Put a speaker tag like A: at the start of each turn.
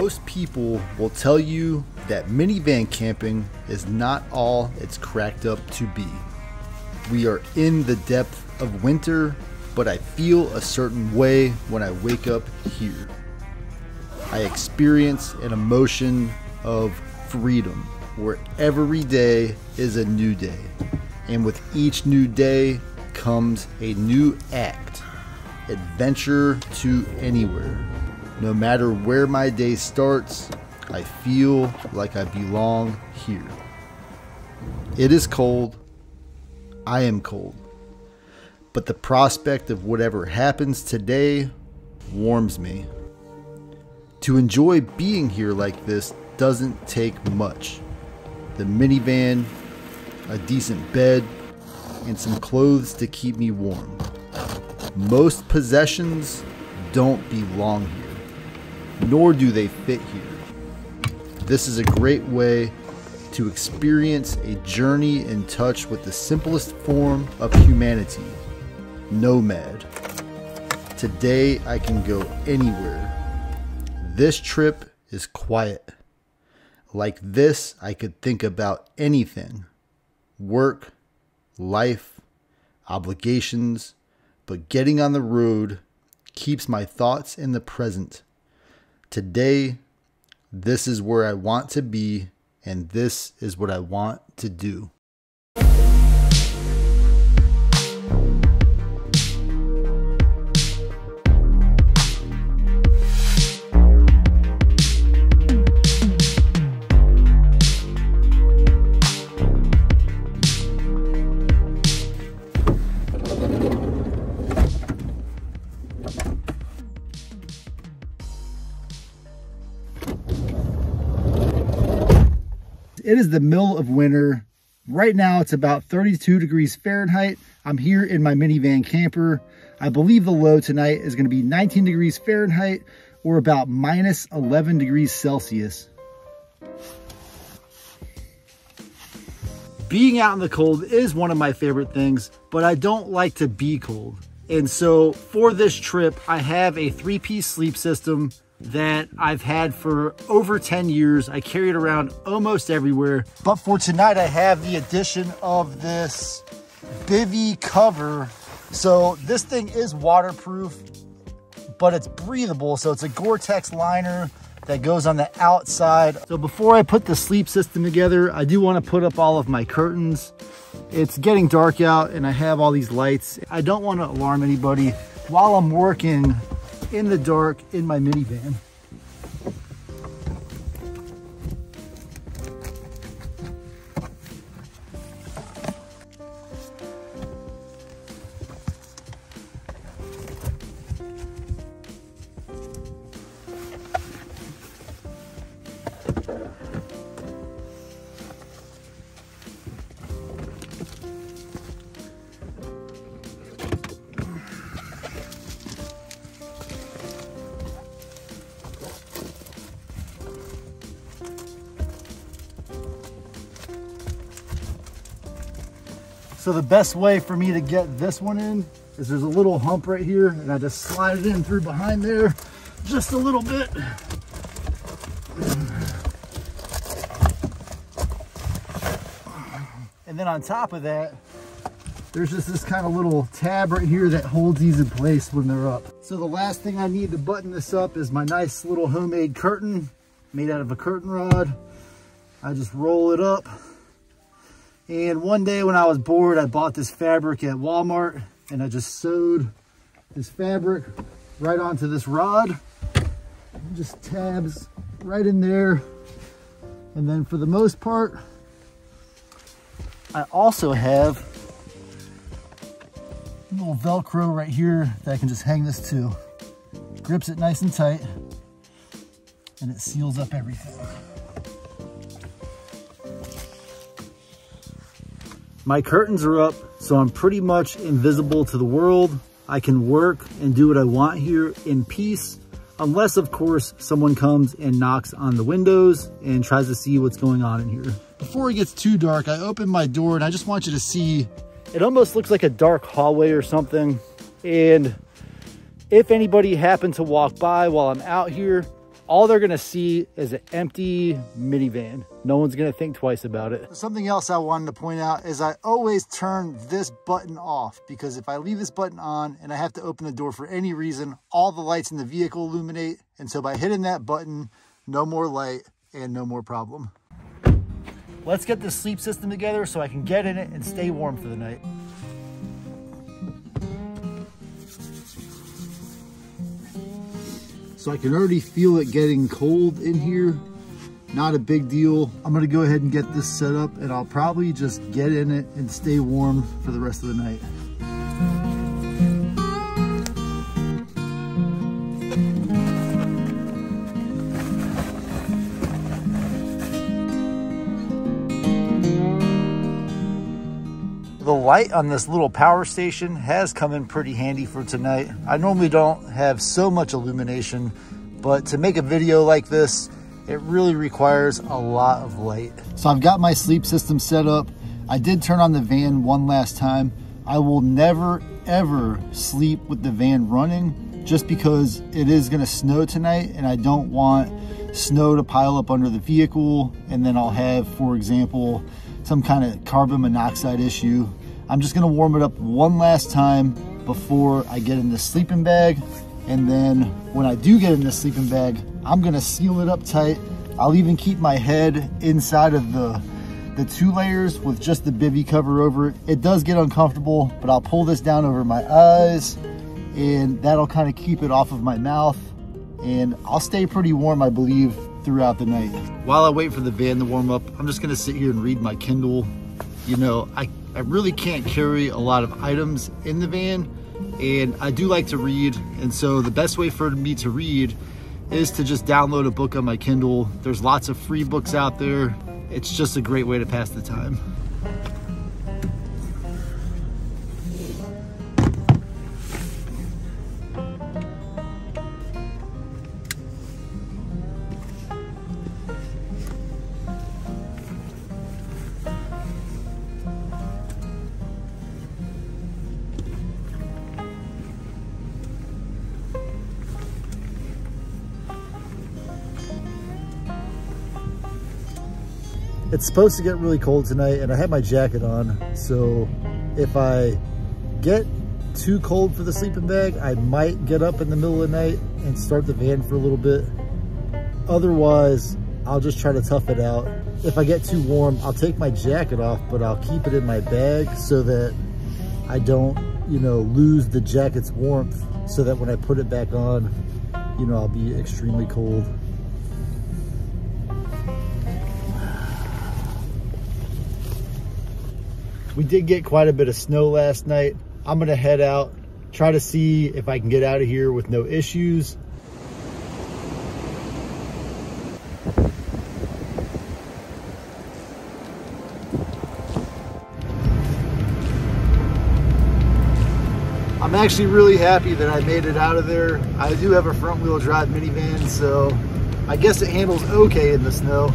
A: Most people will tell you that minivan camping is not all it's cracked up to be. We are in the depth of winter, but I feel a certain way when I wake up here. I experience an emotion of freedom, where every day is a new day, and with each new day comes a new act. Adventure to anywhere. No matter where my day starts, I feel like I belong here. It is cold. I am cold. But the prospect of whatever happens today warms me. To enjoy being here like this doesn't take much. The minivan, a decent bed, and some clothes to keep me warm. Most possessions don't belong here, nor do they fit here. This is a great way to experience a journey in touch with the simplest form of humanity, nomad. Today I can go anywhere. This trip is quiet. Like this, I could think about anything. Work, life, obligations, but getting on the road keeps my thoughts in the present. Today, this is where I want to be, and this is what I want to do. It is the middle of winter. Right now it's about 32 degrees Fahrenheit. I'm here in my minivan camper. I believe the low tonight is going to be 19 degrees Fahrenheit or about minus 11 degrees Celsius. Being out in the cold is one of my favorite things, but I don't like to be cold. And so for this trip, I have a 3-piece sleep system that I've had for over 10 years. I carry it around almost everywhere. But for tonight, I have the addition of this bivy cover. So this thing is waterproof, but it's breathable. So it's a Gore-Tex liner that goes on the outside. So before I put the sleep system together, I do want to put up all of my curtains. It's getting dark out and I have all these lights. I don't want to alarm anybody while I'm working in the dark in my minivan. So the best way for me to get this one in is there's a little hump right here and I just slide it in through behind there just a little bit. And then on top of that, there's just this kind of little tab right here that holds these in place when they're up. So the last thing I need to button this up is my nice little homemade curtain made out of a curtain rod. I just roll it up. And one day when I was bored, I bought this fabric at Walmart and I just sewed this fabric right onto this rod. Just tabs right in there. And then for the most part, I also have a little Velcro right here that I can just hang this to. Grips it nice and tight and it seals up everything. My curtains are up, so I'm pretty much invisible to the world. I can work and do what I want here in peace, unless of course someone comes and knocks on the windows and tries to see what's going on in here. Before it gets too dark, I open my door and I just want you to see, it almost looks like a dark hallway or something. And if anybody happened to walk by while I'm out here, all they're gonna see is an empty minivan. No one's gonna think twice about it. Something else I wanted to point out is I always turn this button off, because if I leave this button on and I have to open the door for any reason, all the lights in the vehicle illuminate. And so by hitting that button, no more light and no more problem. Let's get the sleep system together so I can get in it and stay warm for the night. So I can already feel it getting cold in here. Not a big deal. I'm gonna go ahead and get this set up, and I'll probably just get in it and stay warm for the rest of the night. The light on this little power station has come in pretty handy for tonight. I normally don't have so much illumination, but to make a video like this, it really requires a lot of light. So I've got my sleep system set up. I did turn on the van one last time. I will never, ever sleep with the van running, just because it is gonna snow tonight and I don't want snow to pile up under the vehicle, and then I'll have, for example, some kind of carbon monoxide issue. I'm just gonna warm it up one last time before I get in the sleeping bag. And then when I do get in the sleeping bag, I'm gonna seal it up tight. I'll even keep my head inside of the 2 layers with just the bivy cover over it. It does get uncomfortable, but I'll pull this down over my eyes, and that'll kind of keep it off of my mouth. And I'll stay pretty warm, I believe, throughout the night. While I wait for the van to warm up, I'm just gonna sit here and read my Kindle. You know, I really can't carry a lot of items in the van, and I do like to read. And so the best way for me to read is to just download a book on my Kindle. There's lots of free books out there. It's just a great way to pass the time. It's supposed to get really cold tonight, and I have my jacket on, so if I get too cold for the sleeping bag, I might get up in the middle of the night and start the van for a little bit. Otherwise, I'll just try to tough it out. If I get too warm, I'll take my jacket off, but I'll keep it in my bag so that I don't, you know, lose the jacket's warmth, so that when I put it back on, you know, I'll be extremely cold. We did get quite a bit of snow last night. I'm gonna head out, try to see if I can get out of here with no issues. I'm actually really happy that I made it out of there. I do have a front wheel drive minivan, so I guess it handles okay in the snow.